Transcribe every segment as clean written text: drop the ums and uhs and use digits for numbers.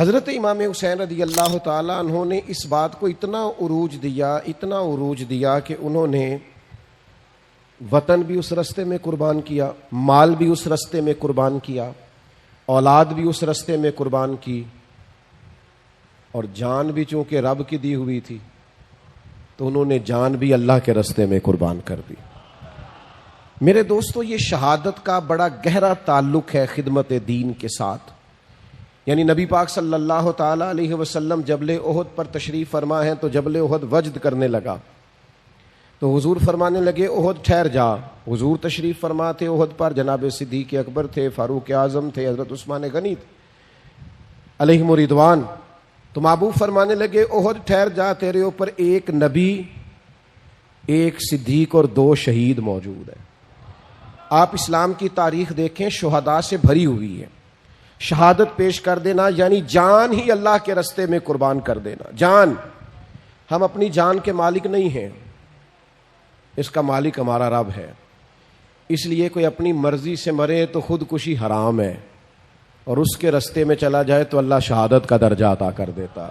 حضرت امام حسین رضی اللہ تعالیٰ عنہ نے اس بات کو اتنا عروج دیا کہ انہوں نے وطن بھی اس رستے میں قربان کیا، مال بھی اس رستے میں قربان کیا، اولاد بھی اس رستے میں قربان کی، اور جان بھی چونکہ رب کی دی ہوئی تھی تو انہوں نے جان بھی اللہ کے رستے میں قربان کر دی۔ میرے دوستو، یہ شہادت کا بڑا گہرا تعلق ہے خدمت دین کے ساتھ۔ یعنی نبی پاک صلی اللہ تعالی علیہ وسلم جبل احد پر تشریف فرما ہیں تو جبل احد وجد کرنے لگا، تو حضور فرمانے لگے احد ٹھہر جا۔ حضور تشریف فرما تھے احد پر، جناب صدیق اکبر تھے، فاروق اعظم تھے، حضرت عثمان غنی علیہم رضوان، تو محبوب فرمانے لگے احد ٹھہر جا، تیرے اوپر ایک نبی، ایک صدیق اور 2 شہید موجود ہیں۔ آپ اسلام کی تاریخ دیکھیں، شہداء سے بھری ہوئی ہے۔ شہادت پیش کر دینا یعنی جان ہی اللہ کے رستے میں قربان کر دینا۔ جان، ہم اپنی جان کے مالک نہیں ہیں، اس کا مالک ہمارا رب ہے۔ اس لیے کوئی اپنی مرضی سے مرے تو خودکشی حرام ہے، اور اس کے رستے میں چلا جائے تو اللہ شہادت کا درجہ عطا کر دیتا۔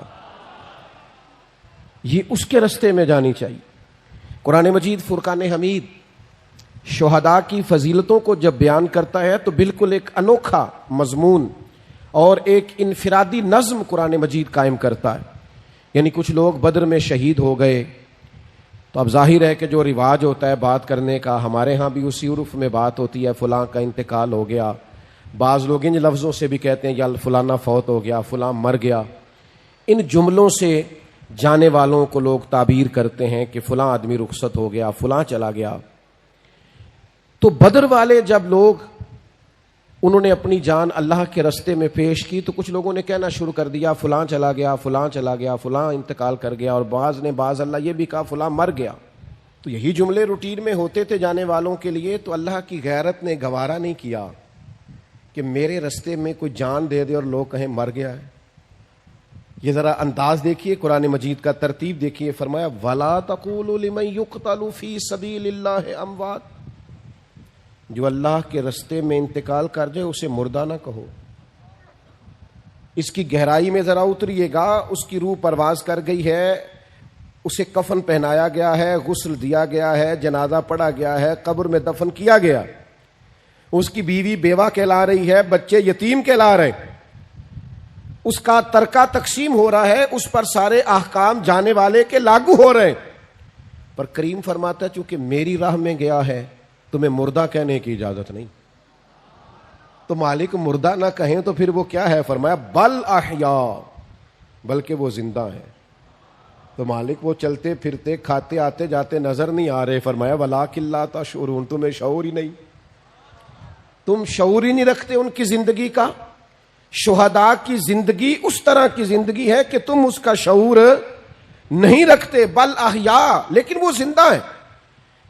یہ اس کے رستے میں جانی چاہیے۔ قرآن مجید فرقان حمید شہداء کی فضیلتوں کو جب بیان کرتا ہے تو بالکل ایک انوکھا مضمون اور ایک انفرادی نظم قرآن مجید قائم کرتا ہے۔ یعنی کچھ لوگ بدر میں شہید ہو گئے، تو اب ظاہر ہے کہ جو رواج ہوتا ہے بات کرنے کا، ہمارے ہاں بھی اسی عرف میں بات ہوتی ہے، فلاں کا انتقال ہو گیا۔ بعض لوگ ان لفظوں سے بھی کہتے ہیں یا فلانا فوت ہو گیا، فلاں مر گیا۔ ان جملوں سے جانے والوں کو لوگ تعبیر کرتے ہیں کہ فلاں آدمی رخصت ہو گیا، فلاں چلا گیا۔ تو بدر والے جب لوگ انہوں نے اپنی جان اللہ کے رستے میں پیش کی تو کچھ لوگوں نے کہنا شروع کر دیا فلاں چلا گیا، فلاں چلا گیا، فلاں انتقال کر گیا، اور بعض اللہ یہ بھی کہا فلاں مر گیا۔ تو یہی جملے روٹین میں ہوتے تھے جانے والوں کے لیے، تو اللہ کی غیرت نے گوارا نہیں کیا کہ میرے رستے میں کوئی جان دے دے اور لوگ کہیں مر گیا ہے۔ یہ ذرا انداز دیکھیے قرآن مجید کا، ترتیب دیکھیے، فرمایا وَلَا تَقُولُوا لِمَن يُقْتَلُ فِي سَبِيلِ اللَّهِ أَمْوَاتٌ، جو اللہ کے رستے میں انتقال کر جائے اسے مردہ نہ کہو۔ اس کی گہرائی میں ذرا اتریے گا، اس کی روح پرواز کر گئی ہے، اسے کفن پہنایا گیا ہے، غسل دیا گیا ہے، جنازہ پڑھا گیا ہے، قبر میں دفن کیا گیا، اس کی بیوی بیوہ کہلا رہی ہے، بچے یتیم کہلا رہے، اس کا ترکہ تقسیم ہو رہا ہے، اس پر سارے احکام جانے والے کے لاگو ہو رہے ہیں، پر کریم فرماتا ہے چونکہ میری راہ میں گیا ہے تمہیں مردہ کہنے کی اجازت نہیں۔ تو مالک مردہ نہ کہیں تو پھر وہ کیا ہے؟ فرمایا بل احیاء، بلکہ وہ زندہ ہیں۔ تو مالک وہ چلتے پھرتے کھاتے آتے جاتے نظر نہیں آ رہے، فرمایا وَلَٰكِن لَا تَشْعُرُونَ، تمہیں شعور ہی نہیں، تم شعور ہی نہیں رکھتے ان کی زندگی کا۔ شہداء کی زندگی اس طرح کی زندگی ہے کہ تم اس کا شعور نہیں رکھتے، بل احیاء، لیکن وہ زندہ ہیں۔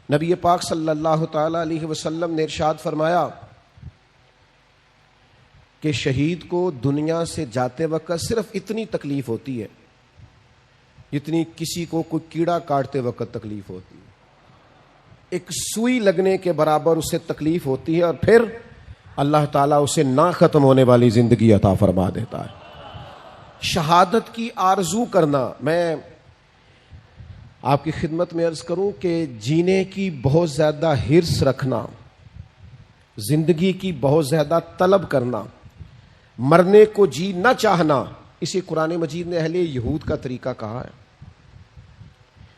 نبی پاک صلی اللہ تعالی علیہ وسلم نے ارشاد فرمایا کہ شہید کو دنیا سے جاتے وقت صرف اتنی تکلیف ہوتی ہے جتنی کسی کو کوئی کیڑا کاٹتے وقت تکلیف ہوتی ہے، ایک سوئی لگنے کے برابر اسے تکلیف ہوتی ہے، اور پھر اللہ تعالیٰ اسے نہ ختم ہونے والی زندگی عطا فرما دیتا ہے۔ شہادت کی آرزو کرنا، میں آپ کی خدمت میں عرض کروں کہ جینے کی بہت زیادہ حرص رکھنا، زندگی کی بہت زیادہ طلب کرنا، مرنے کو جی نہ چاہنا، اسے قرآن مجید نے اہل یہود کا طریقہ کہا ہے۔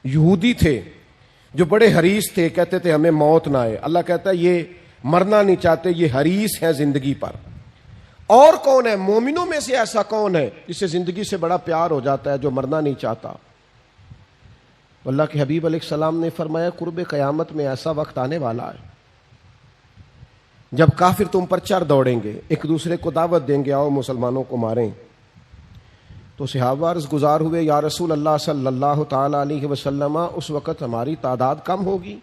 یہودی تھے جو بڑے حریص تھے، کہتے تھے ہمیں موت نہ آئے، اللہ کہتا ہے یہ مرنا نہیں چاہتے، یہ حریص ہیں زندگی پر۔ اور کون ہے مومنوں میں سے ایسا کون ہے جسے زندگی سے بڑا پیار ہو جاتا ہے، جو مرنا نہیں چاہتا؟ اللہ کے حبیب علیہ السلام نے فرمایا قرب قیامت میں ایسا وقت آنے والا ہے جب کافر تم پر چڑھ دوڑیں گے، ایک دوسرے کو دعوت دیں گے آؤ مسلمانوں کو ماریں۔ تو صحابہ عرض گزار ہوئے یا رسول اللہ صلی اللہ تعالی علیہ وسلم، اس وقت ہماری تعداد کم ہوگی؟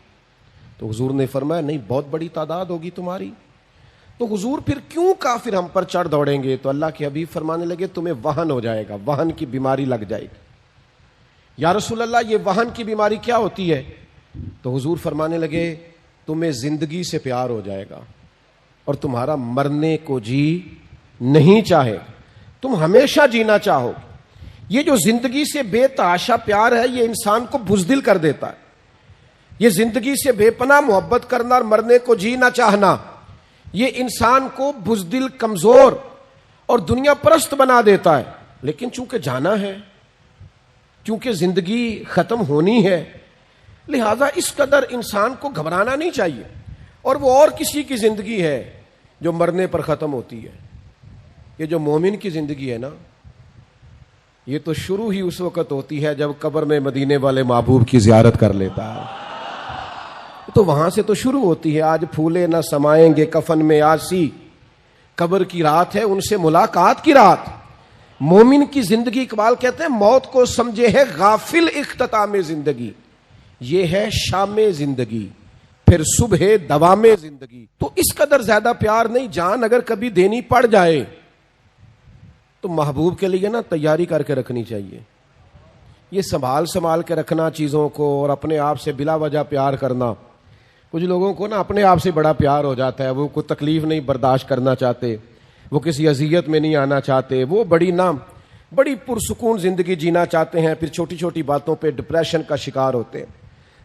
تو حضور نے فرمایا نہیں، بہت بڑی تعداد ہوگی تمہاری۔ تو حضور پھر کیوں کافر ہم پر چڑھ دوڑیں گے؟ تو اللہ کے حبیب فرمانے لگے تمہیں وہن ہو جائے گا، وہن کی بیماری لگ جائے گی۔ یا رسول اللہ یہ وہن کی بیماری کیا ہوتی ہے؟ تو حضور فرمانے لگے تمہیں زندگی سے پیار ہو جائے گا اور تمہارا مرنے کو جی نہیں چاہے، تم ہمیشہ جینا چاہو گے۔ یہ جو زندگی سے بے تحاشا پیار ہے یہ انسان کو بزدل کر دیتا ہے۔ یہ زندگی سے بے پناہ محبت کرنا اور مرنے کو جینا چاہنا یہ انسان کو بزدل، کمزور اور دنیا پرست بنا دیتا ہے۔ لیکن چونکہ جانا ہے، چونکہ زندگی ختم ہونی ہے، لہذا اس قدر انسان کو گھبرانا نہیں چاہیے۔ اور وہ اور کسی کی زندگی ہے جو مرنے پر ختم ہوتی ہے۔ یہ جو مومن کی زندگی ہے نا، یہ تو شروع ہی اس وقت ہوتی ہے جب قبر میں مدینے والے محبوب کی زیارت کر لیتا ہے، تو وہاں سے تو شروع ہوتی ہے۔ آج پھولے نہ سمائیں گے کفن میں آسی، قبر کی رات ہے ان سے ملاقات کی رات۔ مومن کی زندگی، اقبال کہتے ہیں موت کو سمجھے ہے غافل اختتام زندگی، یہ ہے شام زندگی پھر صبح دوام زندگی۔ تو اس قدر زیادہ پیار نہیں، جان اگر کبھی دینی پڑ جائے تو محبوب کے لیے نا تیاری کر کے رکھنی چاہیے۔ یہ سنبھال کے رکھنا چیزوں کو اور اپنے آپ سے بلا وجہ پیار کرنا، کچھ لوگوں کو نا اپنے آپ سے بڑا پیار ہو جاتا ہے، وہ کوئی تکلیف نہیں برداشت کرنا چاہتے، وہ کسی اذیت میں نہیں آنا چاہتے، وہ بڑی پرسکون زندگی جینا چاہتے ہیں، پھر چھوٹی چھوٹی باتوں پہ ڈپریشن کا شکار ہوتے ہیں۔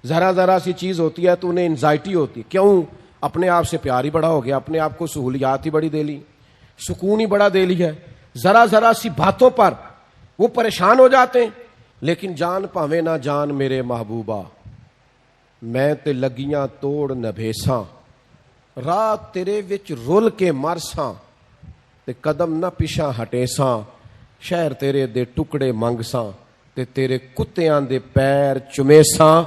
ذرا سی چیز ہوتی ہے تو انہیں انزائٹی ہوتی، کیوں؟ اپنے آپ سے پیار ہی بڑا ہو گیا، اپنے آپ کو سہولیات ہی بڑی دے لی، سکون ہی بڑا دے لیا، ذرا سی باتوں پر وہ پریشان ہو جاتے ہیں۔ لیکن جان پاویں نہ جان میرے محبوبہ، میں تے لگیاں توڑ نبھیساں، رات تیرے وچ رول کے مرساں، تے قدم نہ پیچھا ہٹیساں، شہر تیرے دے ٹکڑے منگساں، تے تیرے کتیاں دے پیر چمیساں،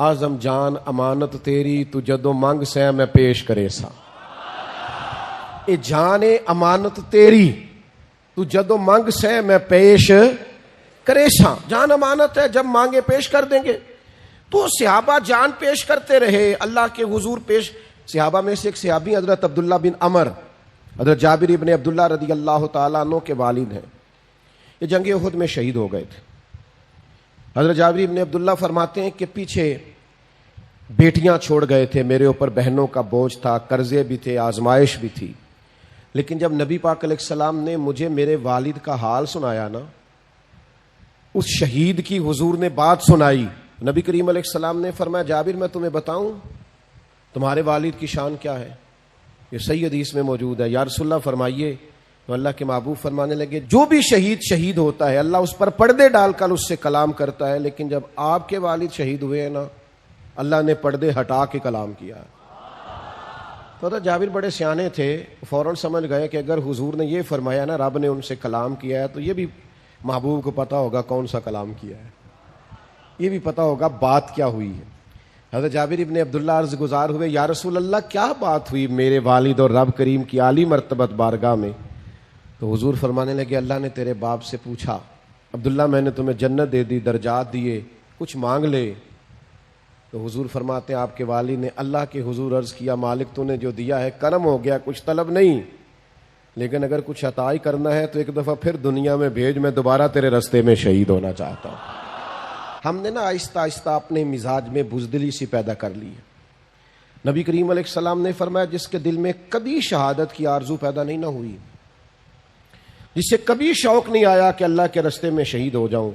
آزم جان امانت تیری تو جدوں منگ سیں میں پیش کرے ساں۔ اے جان امانت تیری تو جدوں منگ سیں میں پیش کرے ساں، جان امانت ہے، جب مانگے پیش کر دیں گے۔ تو صحابہ جان پیش کرتے رہے اللہ کے حضور پیش۔ صحابہ میں سے ایک صحابی حضرت عبداللہ بن عمر، حضرت جابر ابن عبداللہ رضی اللہ تعالیٰ عنہ کے والد ہیں، یہ جنگ احد میں شہید ہو گئے تھے۔ حضرت جابر ابن عبداللہ فرماتے ہیں کہ پیچھے بیٹیاں چھوڑ گئے تھے، میرے اوپر بہنوں کا بوجھ تھا، قرضے بھی تھے، آزمائش بھی تھی، لیکن جب نبی پاک علیہ السلام نے مجھے میرے والد کا حال سنایا نا، اس شہید کی حضور نے بات سنائی، نبی کریم علیہ السلام نے فرمایا جابر میں تمہیں بتاؤں تمہارے والد کی شان کیا ہے؟ یہ صحیح حدیث میں موجود ہے۔ یا رسول اللہ فرمائیے۔ تو اللہ کے محبوب فرمانے لگے جو بھی شہید ہوتا ہے اللہ اس پر پردے ڈال کر اس سے کلام کرتا ہے، لیکن جب آپ کے والد شہید ہوئے ہیں نا، اللہ نے پردے ہٹا کے کلام کیا۔ تو جابر بڑے سیانے تھے، فوراً سمجھ گئے کہ اگر حضور نے یہ فرمایا نا رب نے ان سے کلام کیا ہے، تو یہ بھی محبوب کو پتا ہوگا کون سا کلام کیا ہے، یہ بھی پتا ہوگا بات کیا ہوئی ہے۔ حضرت جابر ابن عبداللہ عرض گزار ہوئے یا رسول اللہ کیا بات ہوئی میرے والد اور رب کریم کی عالی مرتبت بارگاہ میں؟ تو حضور فرمانے لگے اللہ نے تیرے باپ سے پوچھا عبداللہ میں نے تمہیں جنت دے دی، درجات دیے، کچھ مانگ لے۔ تو حضور فرماتے ہیں آپ کے والد نے اللہ کے حضور عرض کیا مالک تو نے جو دیا ہے کرم ہو گیا، کچھ طلب نہیں، لیکن اگر کچھ عطا ہی کرنا ہے تو ایک دفعہ پھر دنیا میں بھیج، میں دوبارہ تیرے رستے میں شہید ہونا چاہتا ہوں۔ ہم نے نا آہستہ آہستہ اپنے مزاج میں بزدلی سی پیدا کر لی ہے۔ نبی کریم علیہ السلام نے فرمایا جس کے دل میں کبھی شہادت کی آرزو پیدا نہیں نہ ہوئی، جسے کبھی شوق نہیں آیا کہ اللہ کے رستے میں شہید ہو جاؤں،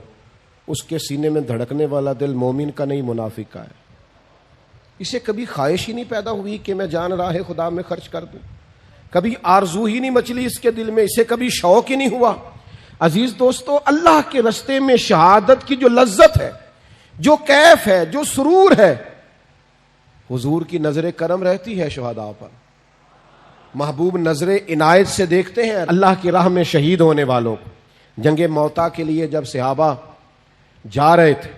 اس کے سینے میں دھڑکنے والا دل مومن کا نہیں منافق کا ہے۔ اسے کبھی خواہش ہی نہیں پیدا ہوئی کہ میں جان راہ خدا میں خرچ کر دوں، کبھی آرزو ہی نہیں مچلی اس کے دل میں، اسے کبھی شوق ہی نہیں ہوا۔ عزیز دوستو، اللہ کے رستے میں شہادت کی جو لذت ہے، جو کیف ہے، جو سرور ہے، حضور کی نظر کرم رہتی ہے شہداء پر۔ محبوب نظر عنایت سے دیکھتے ہیں اللہ کی راہ میں شہید ہونے والوں کو۔ جنگ موتا کے لیے جب صحابہ جا رہے تھے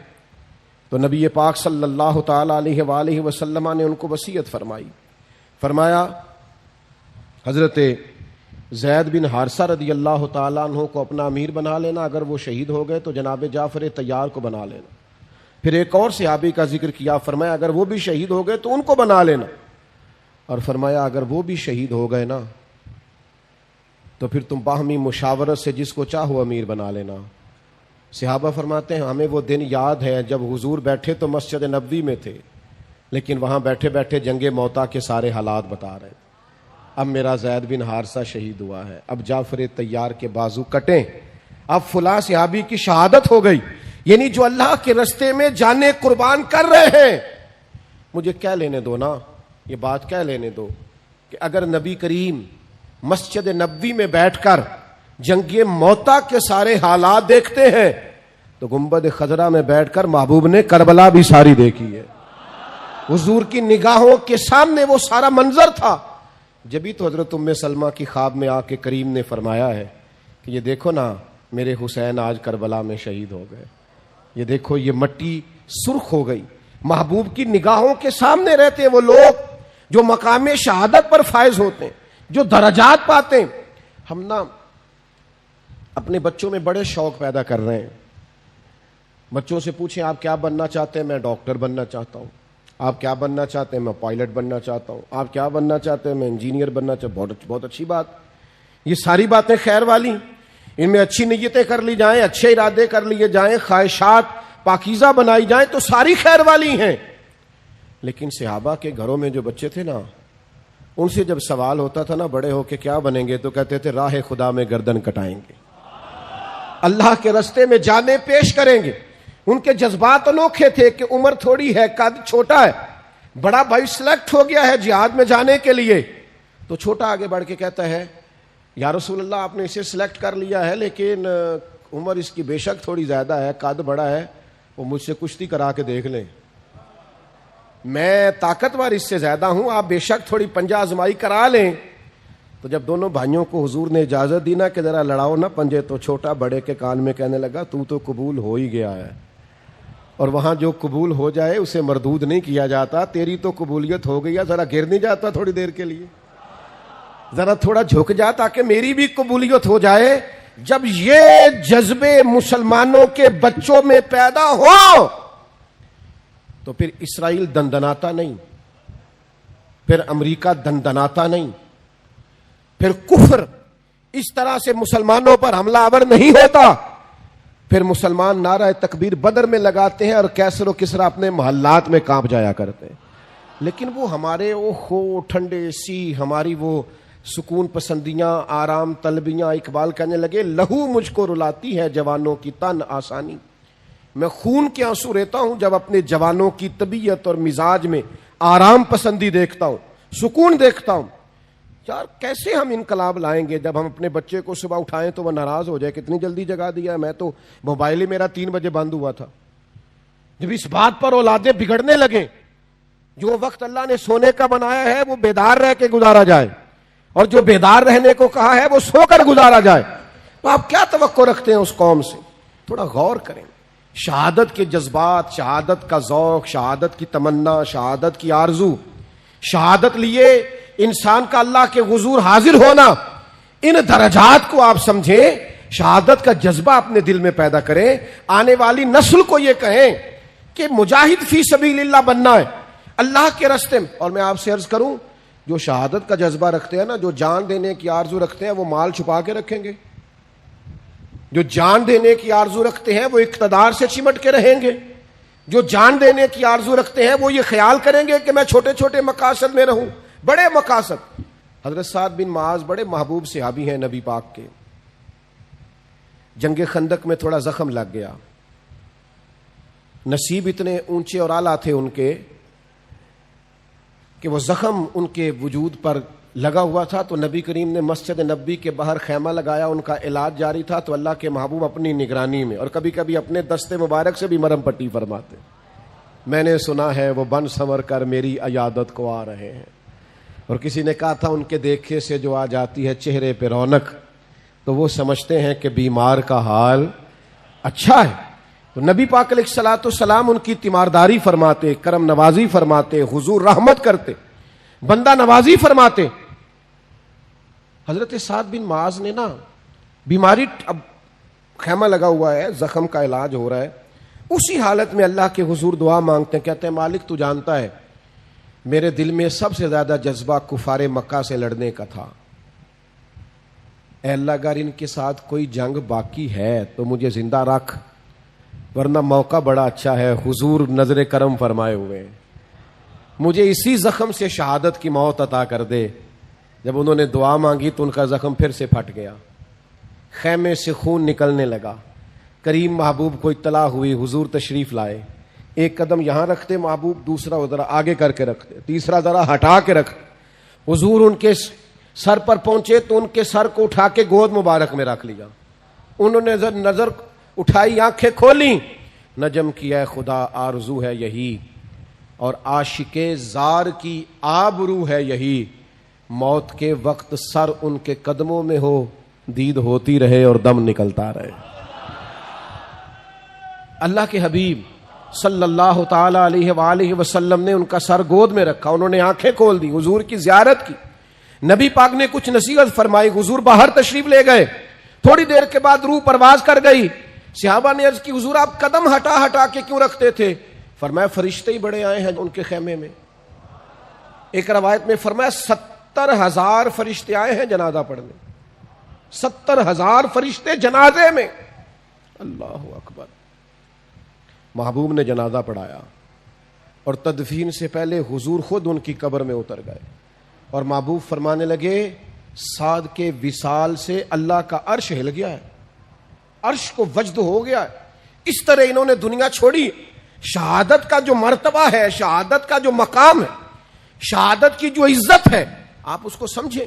تو نبی پاک صلی اللہ تعالی علیہ وآلہ وسلم نے ان کو وصیت فرمائی، فرمایا حضرت زید بن حارثہ رضی اللہ تعالیٰ عنہ کو اپنا امیر بنا لینا، اگر وہ شہید ہو گئے تو جناب جعفر طیار کو بنا لینا۔ پھر ایک اور صحابی کا ذکر کیا، فرمایا اگر وہ بھی شہید ہو گئے تو ان کو بنا لینا، اور فرمایا اگر وہ بھی شہید ہو گئے نا تو پھر تم باہمی مشاورت سے جس کو چاہو امیر بنا لینا۔ صحابہ فرماتے ہیں ہمیں وہ دن یاد ہے جب حضور بیٹھے تو مسجد نبوی میں تھے، لیکن وہاں بیٹھے بیٹھے جنگ موتا کے سارے حالات بتا رہے تھے۔ اب میرا زید بن حارثہ شہید ہوا ہے، اب جعفر طیار کے بازو کٹیں، اب فلاں صحابی کی شہادت ہو گئی، یعنی جو اللہ کے رستے میں جانیں قربان کر رہے ہیں، مجھے کہہ لینے دو نا، یہ بات کہہ لینے دو کہ اگر نبی کریم مسجد نبوی میں بیٹھ کر جنگ موتا کے سارے حالات دیکھتے ہیں تو گنبد خضرا میں بیٹھ کر محبوب نے کربلا بھی ساری دیکھی ہے. حضور کی نگاہوں کے سامنے وہ سارا منظر تھا. جبھی تو حضرت ام سلمہ کی خواب میں آ کے کریم نے فرمایا ہے کہ یہ دیکھو نا میرے حسین آج کربلا میں شہید ہو گئے، یہ دیکھو یہ مٹی سرخ ہو گئی. محبوب کی نگاہوں کے سامنے رہتے ہیں وہ لوگ جو مقام شہادت پر فائز ہوتے ہیں، جو درجات پاتے ہیں. ہم نا اپنے بچوں میں بڑے شوق پیدا کر رہے ہیں. بچوں سے پوچھیں آپ کیا بننا چاہتے ہیں؟ میں ڈاکٹر بننا چاہتا ہوں. آپ کیا بننا چاہتے ہیں؟ میں پائلٹ بننا چاہتا ہوں. آپ کیا بننا چاہتے ہیں؟ میں انجینئر بننا چاہتا ہوں. بہت اچھی بات. یہ ساری باتیں خیر والی، ان میں اچھی نیتیں کر لی جائیں، اچھے ارادے کر لیے جائیں، خواہشات پاکیزہ بنائی جائیں تو ساری خیر والی ہیں. لیکن صحابہ کے گھروں میں جو بچے تھے نا، ان سے جب سوال ہوتا تھا نا بڑے ہو کے کیا بنیں گے، تو کہتے تھے راہ خدا میں گردن کٹائیں گے، اللہ کے رستے میں جانیں پیش کریں گے. ان کے جذبات انوکھے تھے کہ عمر تھوڑی ہے، قد چھوٹا ہے، بڑا بھائی سلیکٹ ہو گیا ہے جہاد میں جانے کے لیے، تو چھوٹا آگے بڑھ کے کہتا ہے یا رسول اللہ آپ نے اسے سلیکٹ کر لیا ہے لیکن عمر اس کی بے شک تھوڑی زیادہ ہے، قد بڑا ہے، وہ مجھ سے کشتی کرا کے دیکھ لیں، میں طاقتور اس سے زیادہ ہوں، آپ بے شک تھوڑی پنجہ آزمائی کرا لیں. تو جب دونوں بھائیوں کو حضور نے اجازت دی نا کہ ذرا لڑاؤ نا پنجے، تو چھوٹا بڑے کے کان میں کہنے لگا تو قبول ہو ہی گیا ہے، اور وہاں جو قبول ہو جائے اسے مردود نہیں کیا جاتا. تیری تو قبولیت ہو گئی ہے، ذرا گر نہیں جاتا تھوڑی دیر کے لیے، ذرا تھوڑا جھک جا تاکہ میری بھی قبولیت ہو جائے. جب یہ جذبے مسلمانوں کے بچوں میں پیدا ہو تو پھر اسرائیل دندناتا نہیں، پھر امریکہ دندناتا نہیں، پھر کفر اس طرح سے مسلمانوں پر حملہ آور نہیں ہوتا. پھر مسلمان نعرہ تکبیر بدر میں لگاتے ہیں اور کیسر و کسرا اپنے محلات میں کانپ جایا کرتے ہیں. لیکن وہ ہمارے اوہو ٹھنڈے سی، ہماری وہ سکون پسندیاں، آرام طلبیاں، اقبال کہنے لگے لہو مجھ کو رلاتی ہے جوانوں کی تن آسانی. میں خون کے آنسو رہتا ہوں جب اپنے جوانوں کی طبیعت اور مزاج میں آرام پسندی دیکھتا ہوں، سکون دیکھتا ہوں. یار کیسے ہم انقلاب لائیں گے جب ہم اپنے بچے کو صبح اٹھائیں تو وہ ناراض ہو جائے کتنی جلدی جگا دیا ہے، میں تو موبائل ہی میرا 3 بجے بند ہوا تھا. جب اس بات پر اولادیں بگڑنے لگیں، جو وقت اللہ نے سونے کا بنایا ہے وہ بیدار رہ کے گزارا جائے، اور جو بیدار رہنے کو کہا ہے وہ سو کر گزارا جائے، تو آپ کیا توقع رکھتے ہیں اس قوم سے؟ تھوڑا غور کریں. شہادت کے جذبات، شہادت کا ذوق، شہادت کی تمنا، شہادت کی آرزو، شہادت لیے انسان کا اللہ کے حضور حاضر ہونا، ان درجات کو آپ سمجھیں، شہادت کا جذبہ اپنے دل میں پیدا کریں. آنے والی نسل کو یہ کہیں کہ مجاہد فی سبیل اللہ بننا ہے اللہ کے راستے میں. اور میں آپ سے عرض کروں، جو شہادت کا جذبہ رکھتے ہیں نا، جو جان دینے کی آرزو رکھتے ہیں، وہ مال چھپا کے رکھیں گے. جو جان دینے کی آرزو رکھتے ہیں وہ اقتدار سے چمٹ کے رہیں گے. جو جان دینے کی آرزو رکھتے ہیں وہ یہ خیال کریں گے کہ میں چھوٹے چھوٹے مقاصد میں رہوں، بڑے مقاصد. حضرت سعد بن معاذ بڑے محبوب صحابی ہیں نبی پاک کے. جنگ خندق میں تھوڑا زخم لگ گیا، نصیب اتنے اونچے اور اعلیٰ تھے ان کے کہ وہ زخم ان کے وجود پر لگا ہوا تھا. تو نبی کریم نے مسجد نبوی کے باہر خیمہ لگایا، ان کا علاج جاری تھا. تو اللہ کے محبوب اپنی نگرانی میں اور کبھی کبھی اپنے دستے مبارک سے بھی مرہم پٹی فرماتے. میں نے سنا ہے وہ بن سنور کر میری عیادت کو آ رہے ہیں. اور کسی نے کہا تھا ان کے دیکھے سے جو آ جاتی ہے چہرے پہ رونق، تو وہ سمجھتے ہیں کہ بیمار کا حال اچھا ہے. تو نبی پاک علیہ الصلوۃ والسلام ان کی تیمارداری فرماتے، کرم نوازی فرماتے، حضور رحمت کرتے، بندہ نوازی فرماتے. حضرت سعد بن معاذ نے نا بیماری، اب خیمہ لگا ہوا ہے، زخم کا علاج ہو رہا ہے، اسی حالت میں اللہ کے حضور دعا مانگتے ہیں. کہتے ہیں مالک تو جانتا ہے میرے دل میں سب سے زیادہ جذبہ کفار مکہ سے لڑنے کا تھا. اے اللہ اگر ان کے ساتھ کوئی جنگ باقی ہے تو مجھے زندہ رکھ، ورنہ موقع بڑا اچھا ہے، حضور نظر کرم فرمائے ہوئے، مجھے اسی زخم سے شہادت کی موت عطا کر دے. جب انہوں نے دعا مانگی تو ان کا زخم پھر سے پھٹ گیا، خیمے سے خون نکلنے لگا۔ کریم محبوب کو اطلاع ہوئی، حضور تشریف لائے، ایک قدم یہاں رکھتے محبوب، دوسرا ذرا آگے کر کے رکھتے، تیسرا ذرا ہٹا کے رکھتے۔ حضور ان کے سر پر پہنچے تو ان کے سر کو اٹھا کے گود مبارک میں رکھ لیا۔ انہوں نے نظر اٹھائی، آنکھیں کھولیں، نجم کی اے خدا آرزو ہے یہی، اور عاشق زار کی آبرو ہے یہی، موت کے وقت سر ان کے قدموں میں ہو، دید ہوتی رہے اور دم نکلتا رہے۔ اللہ کے حبیب صلی اللہ تعالی علیہ وآلہ وسلم نے ان کا سر گود میں رکھا، انہوں نے آنکھیں کھول دی، حضور کی زیارت کی، نبی پاک نے کچھ نصیحت فرمائی، حضور باہر تشریف لے گئے، تھوڑی دیر کے بعد روح پرواز کر گئی۔ صحابہ نے عرض کی حضور آپ قدم ہٹا ہٹا کے کیوں رکھتے تھے؟ فرمایا فرشتے ہی بڑے آئے ہیں ان کے خیمے میں۔ ایک روایت میں فرمایا 70,000 فرشتے آئے ہیں جنازہ پڑھنے، 70,000 فرشتے جنازے میں۔ اللہ اکبر۔ محبوب نے جنازہ پڑھایا اور تدفین سے پہلے حضور خود ان کی قبر میں اتر گئے اور محبوب فرمانے لگے سعد کے وصال سے اللہ کا عرش ہل گیا ہے، عرش کو وجد ہو گیا ہے۔ اس طرح انہوں نے دنیا چھوڑی۔ شہادت کا جو مرتبہ ہے، شہادت کا جو مقام ہے، شہادت کی جو عزت ہے، آپ اس کو سمجھیں،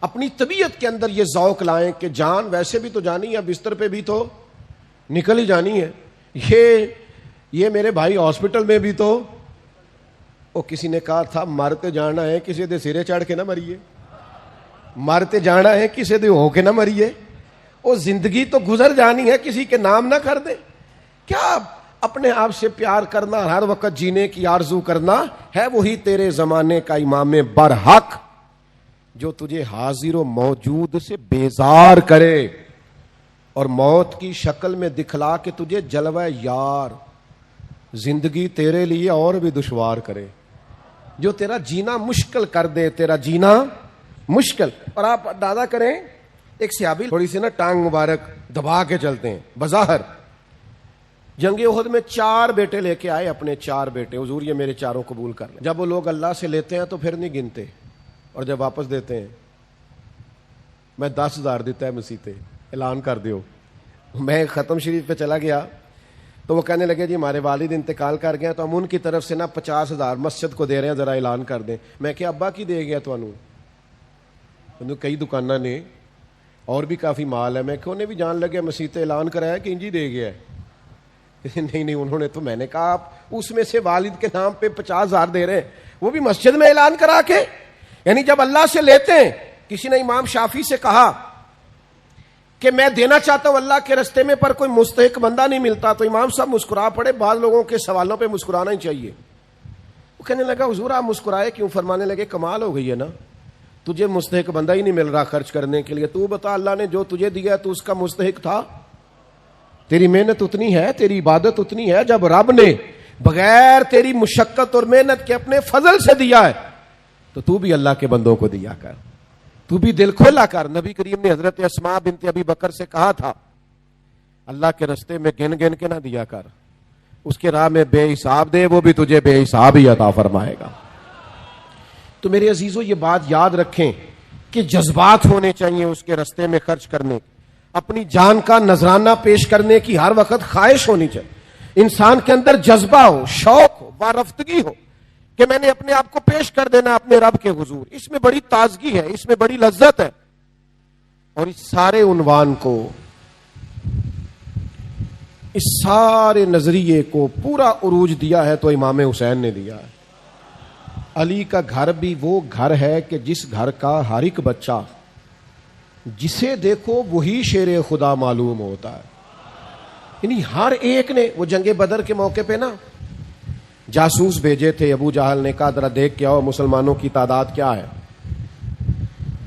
اپنی طبیعت کے اندر یہ ذوق لائیں کہ جان ویسے بھی تو جانی ہے، بستر پہ بھی تو نکل ہی جانی ہے۔ یہ میرے بھائی ہاسپٹل میں بھی تو کسی نے کہا تھا مرتے جانا ہے کسی دے سرے چڑھ کے نہ مریے، مرتے جانا ہے کسی دے ہو کے نہ مریے، زندگی تو گزر جانی ہے، کسی کے نام نہ کر دے۔ کیا اپنے آپ سے پیار کرنا، ہر وقت جینے کی آرزو کرنا ہے وہی تیرے زمانے کا امام برحق جو تجھے حاضر و موجود سے بیزار کرے اور موت کی شکل میں دکھلا کے تجھے جلوہ یار، زندگی تیرے لیے اور بھی دشوار کرے، جو تیرا جینا مشکل کر دے، تیرا جینا مشکل۔ اور آپ اندازہ کریں ایک صحابی تھوڑی سی نا ٹانگ مبارک دبا کے چلتے ہیں، بظاہر جنگ احد میں 4 بیٹے لے کے آئے، اپنے 4 بیٹے، حضور یہ میرے 4 قبول کر لیں۔ جب وہ لوگ اللہ سے لیتے ہیں تو پھر نہیں گنتے، اور جب واپس دیتے ہیں میں 10,000 دیتا ہے مسیحتے، اعلان کر دیو۔ میں ختم شریف پہ چلا گیا تو وہ کہنے لگے جی ہمارے والد انتقال کر گئے تو ہم ان کی طرف سے نا 50,000 مسجد کو دے رہے ہیں، ذرا اعلان کر دیں۔ میں کہ ابا کی دے گیا تو کئی دکانہ نے اور بھی کافی مال ہے، میں کہ انہیں بھی جان لگے مسیحتے اعلان کرایا کہ انجی دے گیا ہے۔ نہیں انہوں نے تو، میں نے کہا آپ اس میں سے والد کے نام پہ 50,000 دے رہے ہیں، وہ بھی مسجد میں اعلان کرا کے۔ یعنی جب اللہ سے لیتے ہیں، کسی نے امام شافعی سے کہا کہ میں دینا چاہتا ہوں اللہ کے رستے میں پر کوئی مستحق بندہ نہیں ملتا، تو امام صاحب مسکرا پڑے، بعض لوگوں کے سوالوں پہ مسکرانا ہی چاہیے۔ وہ کہنے لگا حضور آپ مسکرائے کیوں؟ فرمانے لگے کمال ہو گئی ہے نا، تجھے مستحق بندہ ہی نہیں مل رہا خرچ کرنے کے لیے، تو بتا اللہ نے جو تجھے دیا تو اس کا مستحق تھا؟ تیری محنت اتنی ہے، تیری عبادت اتنی ہے، جب رب نے بغیر تیری مشقت اور محنت کے اپنے فضل سے دیا ہے تو بھی اللہ کے بندوں کو دیا کر، تو بھی دل کھولا کر۔ نبی کریم نے حضرت اسماء بنت ابی بکر سے کہا تھا اللہ کے رستے میں گن گن کے نہ دیا کر، اس کے راہ میں بے حساب دے، وہ بھی تجھے بے حساب ہی عطا فرمائے گا۔ تو میرے عزیزو یہ بات یاد رکھیں کہ جذبات ہونے چاہیے اس کے رستے میں خرچ کرنے، اپنی جان کا نذرانہ پیش کرنے کی ہر وقت خواہش ہونی چاہیے، انسان کے اندر جذبہ ہو، شوق ہو، وارفتگی ہو کہ میں نے اپنے آپ کو پیش کر دینا اپنے رب کے حضور۔ اس میں بڑی تازگی ہے، اس میں بڑی لذت ہے، اور اس سارے عنوان کو، اس سارے نظریے کو پورا عروج دیا ہے تو امام حسین نے دیا ہے۔ علی کا گھر بھی وہ گھر ہے کہ جس گھر کا ہر ایک بچہ جسے دیکھو وہی شیر خدا معلوم ہوتا ہے۔ یعنی ہر ایک نے، وہ جنگ بدر کے موقع پہ نا جاسوس بھیجے تھے، ابو جہل نے کہا ذرا دیکھ کے آؤ مسلمانوں کی تعداد کیا ہے،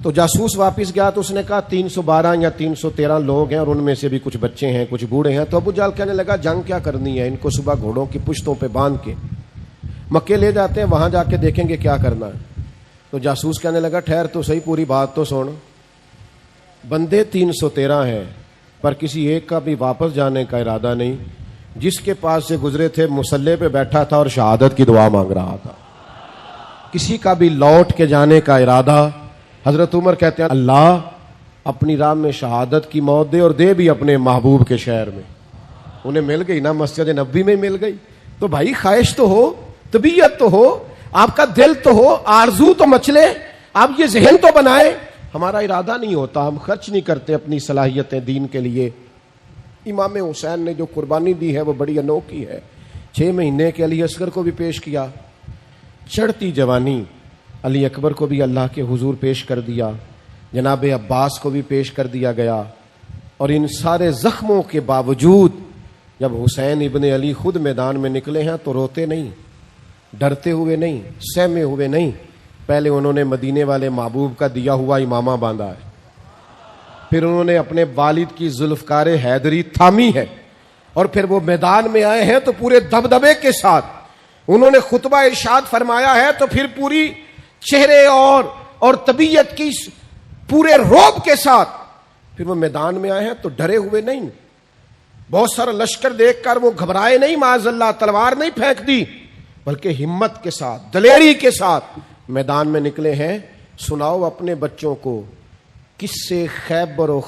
تو جاسوس واپس گیا تو اس نے کہا 312 یا 313 لوگ ہیں، اور ان میں سے بھی کچھ بچے ہیں کچھ بوڑھے ہیں۔ تو ابو جہل کہنے لگا جنگ کیا کرنی ہے، ان کو صبح گھوڑوں کی پشتوں پہ باندھ کے مکے لے جاتے ہیں، وہاں جا کے دیکھیں گے کیا کرنا ہے۔ تو جاسوس کہنے لگا ٹھہر تو صحیح، پوری بات تو سن، بندے 313 ہیں پر کسی ایک کا بھی واپس جانے کا ارادہ نہیں، جس کے پاس سے گزرے تھے مصلی پہ بیٹھا تھا اور شہادت کی دعا مانگ رہا تھا، کسی کا بھی لوٹ کے جانے کا ارادہ حضرت عمر کہتے ہیں اللہ اپنی راہ میں شہادت کی موت دے اور دے بھی اپنے محبوب کے شہر میں. انہیں مل گئی نا, مسجد نبوی میں مل گئی. تو بھائی خواہش تو ہو, طبیعت تو ہو, آپ کا دل تو ہو, آرزو تو مچلے, آپ یہ ذہن تو بنائیں. ہمارا ارادہ نہیں ہوتا, ہم خرچ نہیں کرتے اپنی صلاحیتیں دین کے لیے. امام حسین نے جو قربانی دی ہے وہ بڑی انوکھی ہے. 6 مہینے کے علی اصغر کو بھی پیش کیا, چڑھتی جوانی علی اکبر کو بھی اللہ کے حضور پیش کر دیا, جناب عباس کو بھی پیش کر دیا گیا. اور ان سارے زخموں کے باوجود جب حسین ابن علی خود میدان میں نکلے ہیں تو روتے نہیں, ڈرتے ہوئے نہیں, سہمے ہوئے نہیں. پہلے انہوں نے مدینے والے محبوب کا دیا ہوا امامہ باندھا ہے, پھر انہوں نے اپنے والد کی ذوالفقار حیدری تھامی ہے, اور پھر وہ میدان میں آئے ہیں تو پورے دبدبے کے ساتھ انہوں نے خطبہ ارشاد فرمایا ہے, تو پھر پوری چہرے اور طبیعت کی پورے روب کے ساتھ پھر وہ میدان میں آئے ہیں تو ڈرے ہوئے نہیں. بہت سارا لشکر دیکھ کر وہ گھبرائے نہیں, معاذ اللہ تلوار نہیں پھینک دی, بلکہ ہمت کے ساتھ, دلیری کے ساتھ میدان میں نکلے ہیں. سناؤ اپنے بچوں کو قصے خیبر و